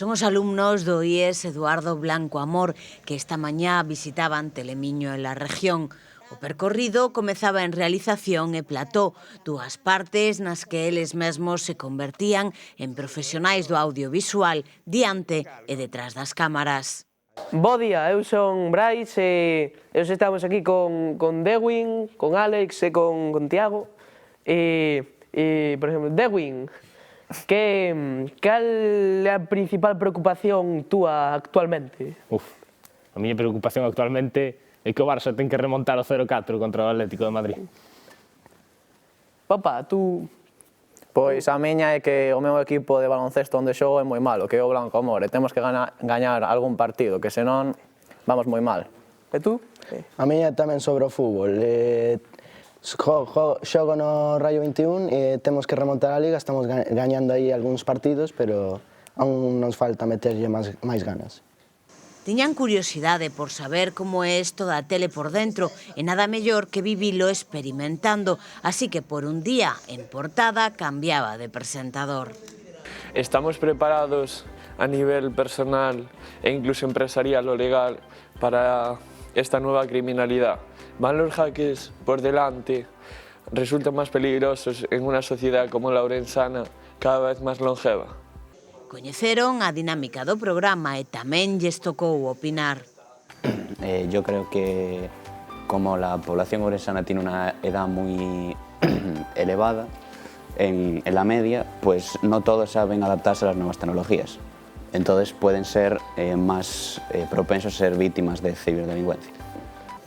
Son os alumnos do IES Eduardo Blanco Amor que esta mañá visitaban Telemiño en la región. O percorrido comezaba en realización e plató, dúas partes nas que eles mesmos se convertían en profesionais do audiovisual diante e detrás das cámaras. Bo día, eu son Brais e hoxe estamos aquí con Dewin, con Alex e con Tiago. Por exemplo, Dewin, cal é a principal preocupación túa actualmente? A miña preocupación actualmente é que o Barça ten que remontar o 0-4 contra o Atlético de Madrid. Papá, tú... Pois a miña é que o meu equipo de baloncesto onde xogo é moi malo, que é o Blanco Amor, e temos que gañar algún partido, que senón vamos moi mal. E tú? A miña tamén sobre o fútbol. Xogo no Rayo 21 e temos que remontar a Liga, estamos gañando aí algúns partidos, pero aún nos falta meterlle máis ganas. Tiñan curiosidade por saber como é isto da tele por dentro e nada mellor que vivilo experimentando, así que por un día en portada cambiaba de presentador. Estamos preparados a nivel personal e incluso empresarial o legal para esta nueva criminalidad. Van los hackers por delante, resultan más peligrosos en una sociedad como la orensana, cada vez más longeva. Coñeceron a dinámica do programa e tamén lles tocou opinar. Yo creo que como la población orensana tiene una edad muy elevada en la media, pues no todos saben adaptarse a las nuevas tecnologías. Entonces pueden ser más propensos a ser víctimas de ciberdelincuencia.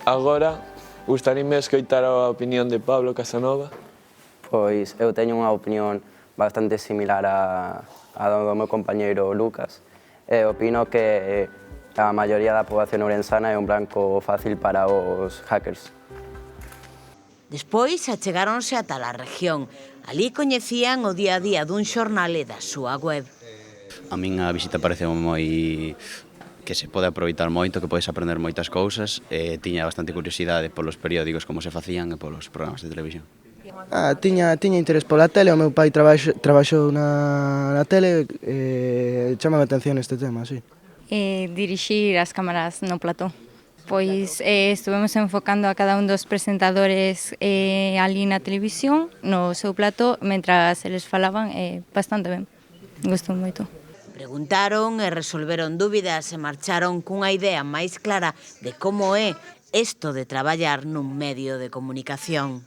Agora, gustaríame escoitar a opinión de Pablo Casanova. Pois eu teño unha opinión bastante similar a do meu compañeiro Lucas. Opino que a maioría da poboación ourensana é un blanco fácil para os hackers. Despois achegáronse ata a región. Alí coñecían o día a día dun xornal e da súa web. A min a visita parece moi que se pode aproveitar moito, que podes aprender moitas cousas. Tiña bastante curiosidade polos periódicos, como se facían e polos programas de televisión. Tiña interés pola tele, o meu pai traballou na tele e chamame a atención este tema, sí. Dirixir as cámaras no plató. Pois estuvemos enfocando a cada un dos presentadores ali na televisión, no seu plató, mentras eles falaban bastante ben. Gostou moito. Preguntaron e resolveron dúbidas e marcharon cunha idea máis clara de como é isto de traballar nun medio de comunicación.